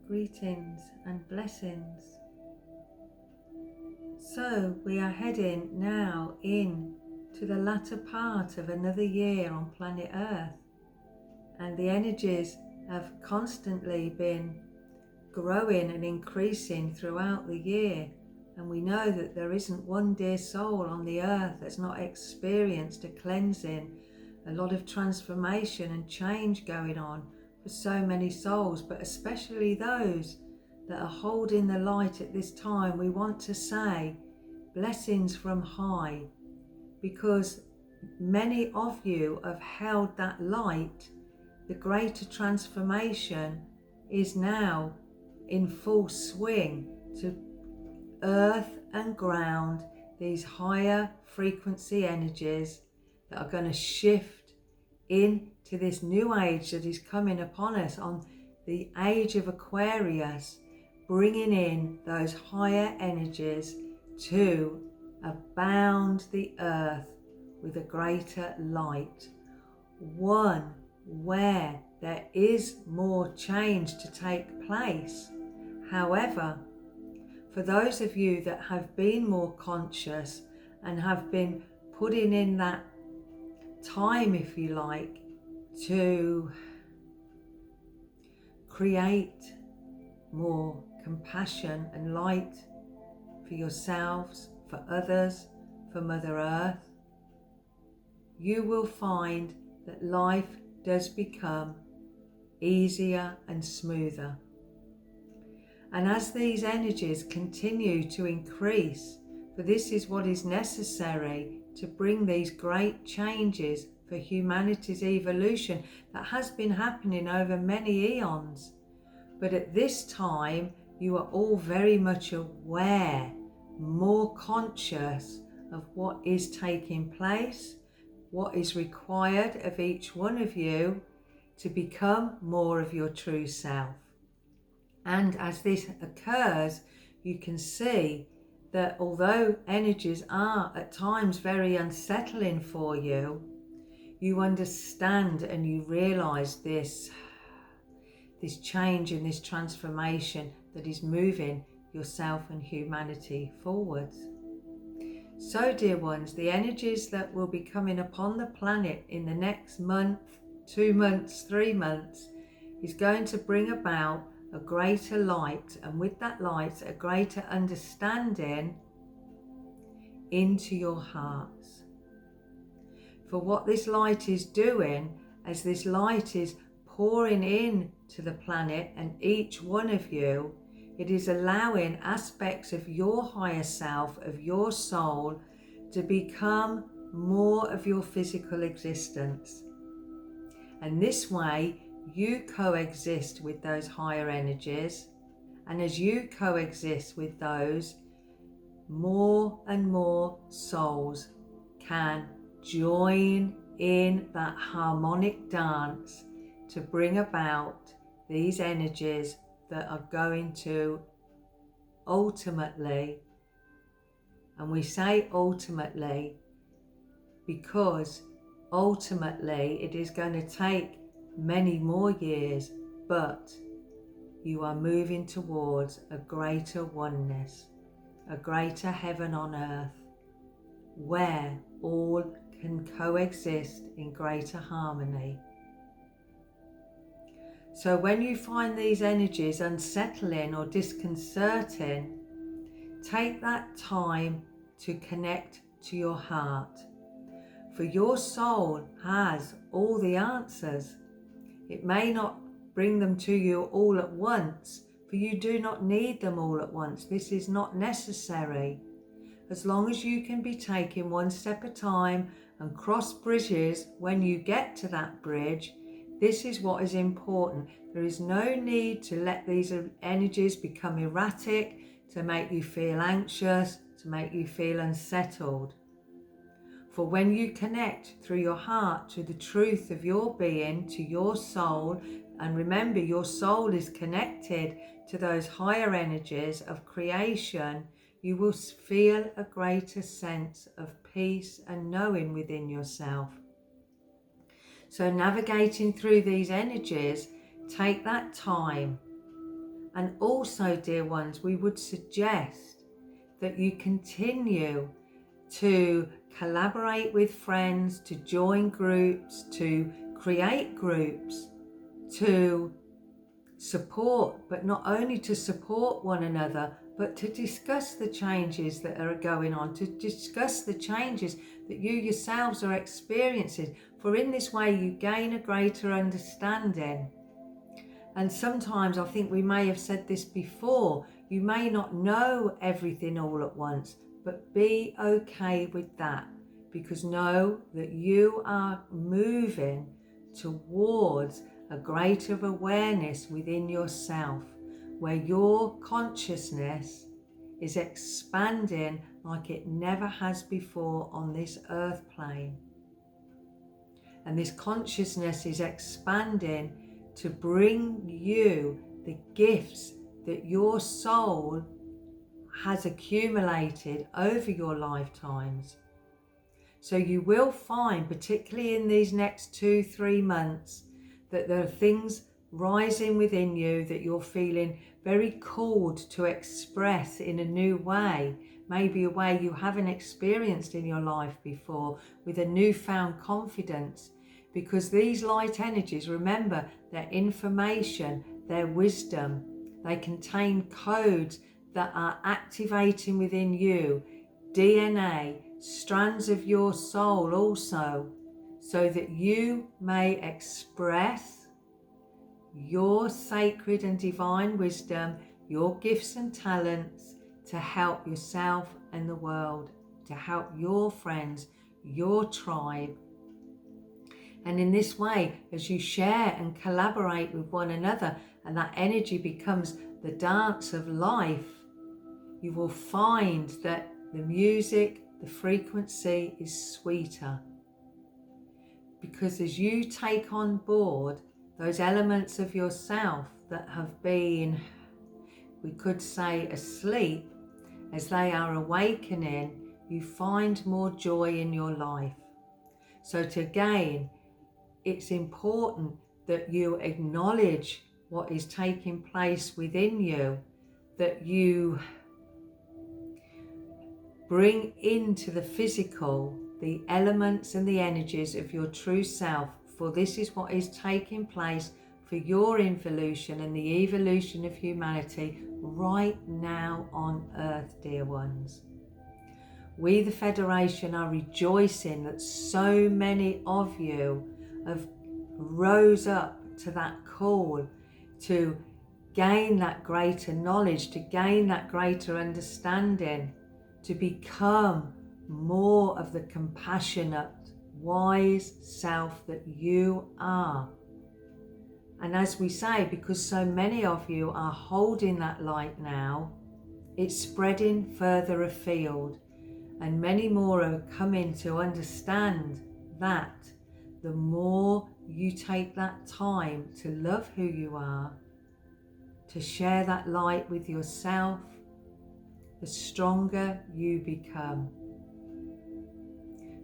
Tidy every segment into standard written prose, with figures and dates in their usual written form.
Greetings and blessings. So we are heading now in to the latter part of another year on planet Earth, and the energies have constantly been growing and increasing throughout the year, and we know that there isn't one dear soul on the earth that's not experienced a cleansing, a lot of transformation and change going on for so many souls, but especially those that are holding the light at this time. We want to say blessings from high, because many of you have held that light. The greater transformation is now in full swing to earth and ground these higher frequency energies that are going to shift into this new age that is coming upon us, on the age of Aquarius, bringing in those higher energies to abound the earth with a greater light, one where there is more change to take place. However, for those of you that have been more conscious and have been putting in that time, if you like, to create more compassion and light for yourselves, for others, for Mother Earth, you will find that life does become easier and smoother. And as these energies continue to increase, for this is what is necessary to bring these great changes for humanity's evolution that has been happening over many eons. But at this time, you are all very much aware, more conscious of what is taking place, what is required of each one of you to become more of your true self. And as this occurs, you can see that although energies are at times very unsettling for you, you understand and you realize this change and this transformation that is moving yourself and humanity forwards. So, dear ones, the energies that will be coming upon the planet in the next month, 2 months, 3 months, is going to bring about a greater light, and with that light, a greater understanding into your hearts. For what this light is doing, as this light is pouring in to the planet and each one of you, it is allowing aspects of your higher self, of your soul, to become more of your physical existence. And this way, you coexist with those higher energies, and as you coexist with those, more and more souls can join in that harmonic dance to bring about these energies that are going to ultimately, and we say ultimately because ultimately it is going to take many more years, but you are moving towards a greater oneness, a greater heaven on earth, where all can coexist in greater harmony. So when you find these energies unsettling or disconcerting, take that time to connect to your heart, for your soul has all the answers. It may not bring them to you all at once, for you do not need them all at once. This is not necessary. As long as you can be taking one step at a time and cross bridges when you get to that bridge, this is what is important. There is no need to let these energies become erratic, to make you feel anxious, to make you feel unsettled. For when you connect through your heart to the truth of your being, to your soul, and remember your soul is connected to those higher energies of creation, you will feel a greater sense of peace and knowing within yourself. So navigating through these energies, take that time And also, dear ones, we would suggest that you continue to collaborate with friends, to join groups, to create groups, to support, but not only to support one another, but to discuss the changes that are going on, to discuss the changes that you yourselves are experiencing. For in this way you gain a greater understanding. And sometimes, I think we may have said this before, you may not know everything all at once, but be okay with that, because know that you are moving towards a greater awareness within yourself, where your consciousness is expanding like it never has before on this earth plane. And this consciousness is expanding to bring you the gifts that your soul has accumulated over your lifetimes. So you will find, particularly in these next 2-3 months, that there are things rising within you that you're feeling very called to express in a new way, maybe a way you haven't experienced in your life before, with a newfound confidence. Because these light energies, remember, they're information, they're wisdom. They contain codes that are activating within you, DNA, strands of your soul also, so that you may express your sacred and divine wisdom, your gifts and talents to help yourself and the world, to help your friends, your tribe. And in this way, as you share and collaborate with one another, and that energy becomes the dance of life, you will find that the music, the frequency is sweeter. Because as you take on board those elements of yourself that have been, we could say, asleep, as they are awakening, you find more joy in your life. So again, it's important that you acknowledge what is taking place within you, that you bring into the physical the elements and the energies of your true self, for this is what is taking place for your evolution and the evolution of humanity right now on Earth, dear ones. We, the Federation, are rejoicing that so many of you have rose up to that call to gain that greater knowledge, to gain that greater understanding, to become more of the compassionate, wise self that you are. And as we say, because so many of you are holding that light now, it's spreading further afield, and many more are coming to understand that the more you take that time to love who you are, to share that light with yourself, the stronger you become.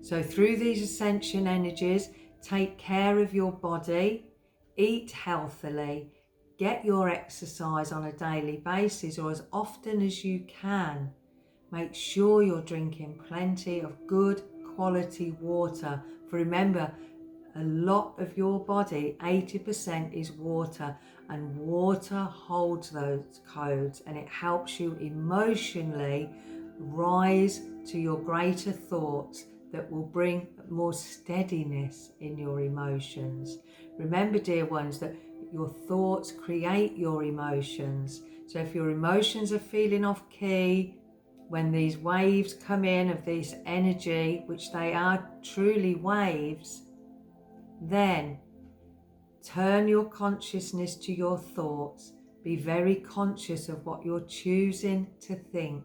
So through these ascension energies, take care of your body, eat healthily, get your exercise on a daily basis or as often as you can. Make sure you're drinking plenty of good quality water. For remember, a lot of your body, 80% is water, and water holds those codes, and it helps you emotionally rise to your greater thoughts that will bring more steadiness in your emotions. Remember, dear ones, that your thoughts create your emotions. So if your emotions are feeling off key, when these waves come in of this energy, which they are truly waves, then turn your consciousness to your thoughts. Be very conscious of what you're choosing to think.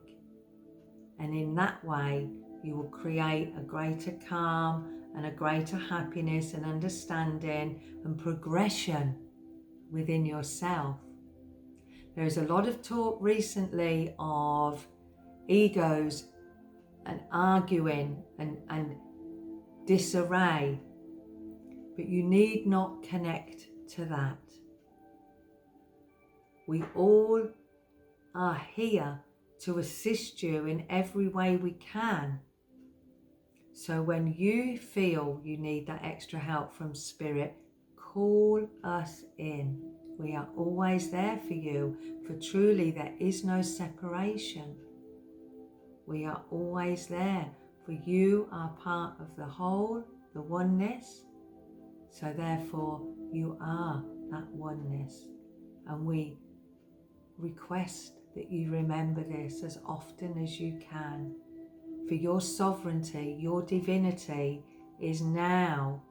And in that way, you will create a greater calm and a greater happiness and understanding and progression within yourself. There is a lot of talk recently of egos and arguing and disarray, but you need not connect to that. We all are here to assist you in every way we can. So when you feel you need that extra help from Spirit, call us in. We are always there for you, for truly there is no separation. We are always there, for you are part of the whole, the oneness. So therefore you are that oneness. And we request that you remember this as often as you can. For your sovereignty, your divinity is now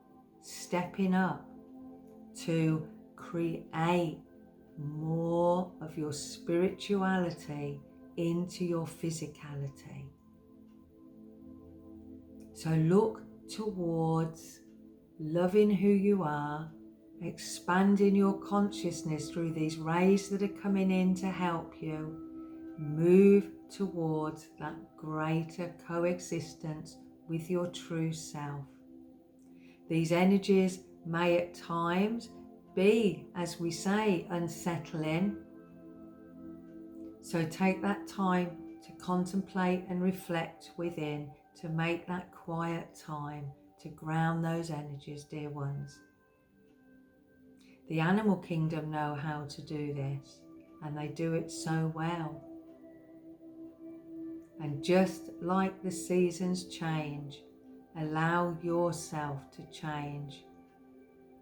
stepping up to create more of your spirituality into your physicality. So look towards loving who you are, expanding your consciousness through these rays that are coming in to help you. Move towards that greater coexistence with your true self. These energies may at times be, as we say, unsettling. So take that time to contemplate and reflect within, to make that quiet time, to ground those energies, dear ones. The animal kingdom know how to do this, and they do it so well. And just like the seasons change, allow yourself to change.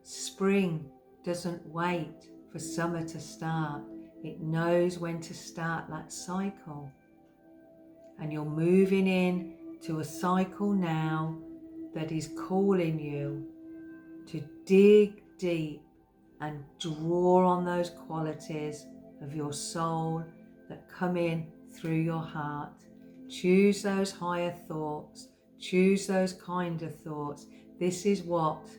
Spring doesn't wait for summer to start. It knows when to start that cycle. And you're moving in to a cycle now that is calling you to dig deep and draw on those qualities of your soul that come in through your heart. Choose those higher thoughts. Choose those kinder thoughts. This is what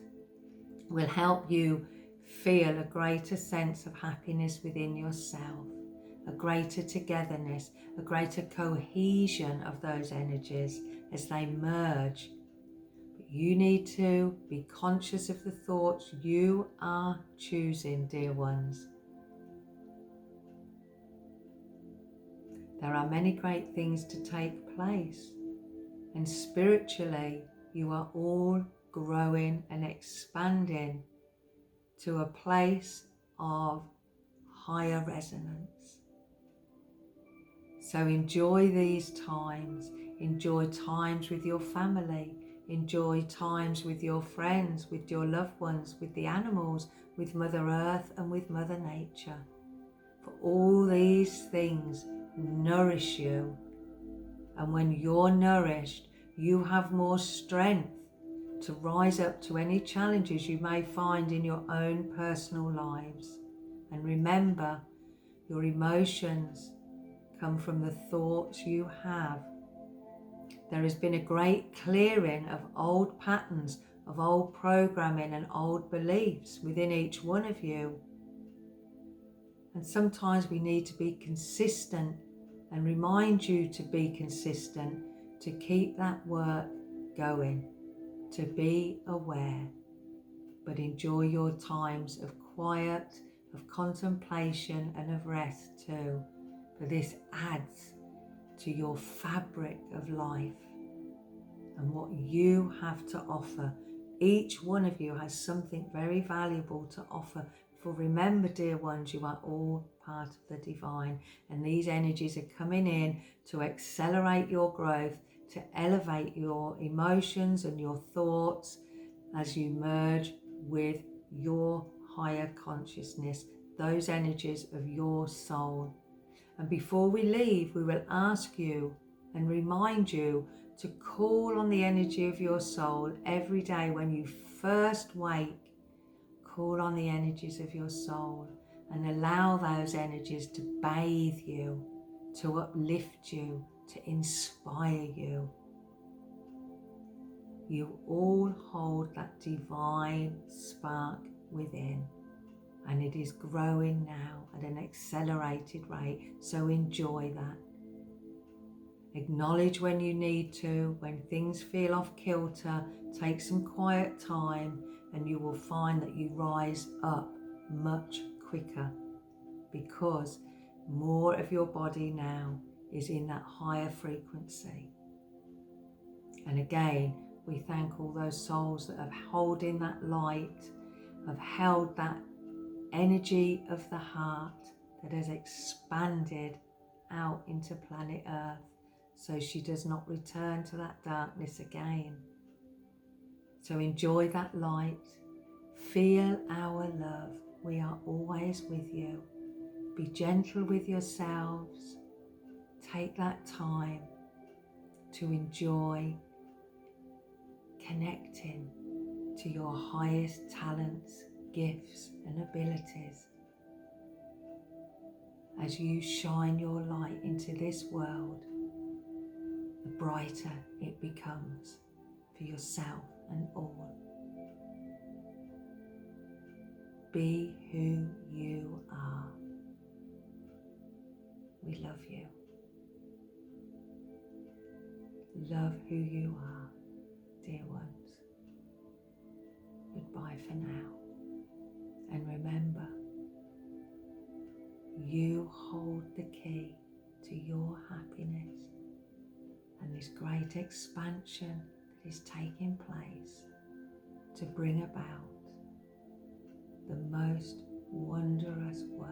will help you feel a greater sense of happiness within yourself, a greater togetherness, a greater cohesion of those energies as they merge. But you need to be conscious of the thoughts you are choosing, dear ones. There are many great things to take place, and spiritually you are all growing and expanding to a place of higher resonance. So enjoy these times. Enjoy times with your family. Enjoy times with your friends, with your loved ones, with the animals, with Mother Earth and with Mother Nature. For all these things nourish you. And when you're nourished, you have more strength to rise up to any challenges you may find in your own personal lives. And remember, your emotions come from the thoughts you have. There has been a great clearing of old patterns, of old programming and old beliefs within each one of you. And sometimes we need to be consistent and remind you to be consistent, to keep that work going, to be aware. But enjoy your times of quiet, of contemplation and of rest too, for this adds to your fabric of life and what you have to offer. Each one of you has something very valuable to offer. For remember, dear ones, you are all part of the divine, and these energies are coming in to accelerate your growth, to elevate your emotions and your thoughts as you merge with your higher consciousness, those energies of your soul. And before we leave, we will ask you and remind you to call on the energy of your soul every day when you first wake. Call on the energies of your soul and allow those energies to bathe you, to uplift you, to inspire you. You all hold that divine spark within, and it is growing now at an accelerated rate, so enjoy that. Acknowledge when you need to, when things feel off kilter, take some quiet time and you will find that you rise up much quicker because more of your body now is in that higher frequency. And again, we thank all those souls that have holding that light, have held that energy of the heart that has expanded out into planet Earth, so she does not return to that darkness again. So enjoy that light, feel our love. We are always with you. Be gentle with yourselves. Take that time to enjoy connecting to your highest talents, gifts and abilities. As you shine your light into this world, the brighter it becomes for yourself and all. Be who you are. We love you. Love who you are, dear ones. Goodbye for now. And remember, you hold the key to your happiness and this great expansion that is taking place to bring about the most wondrous world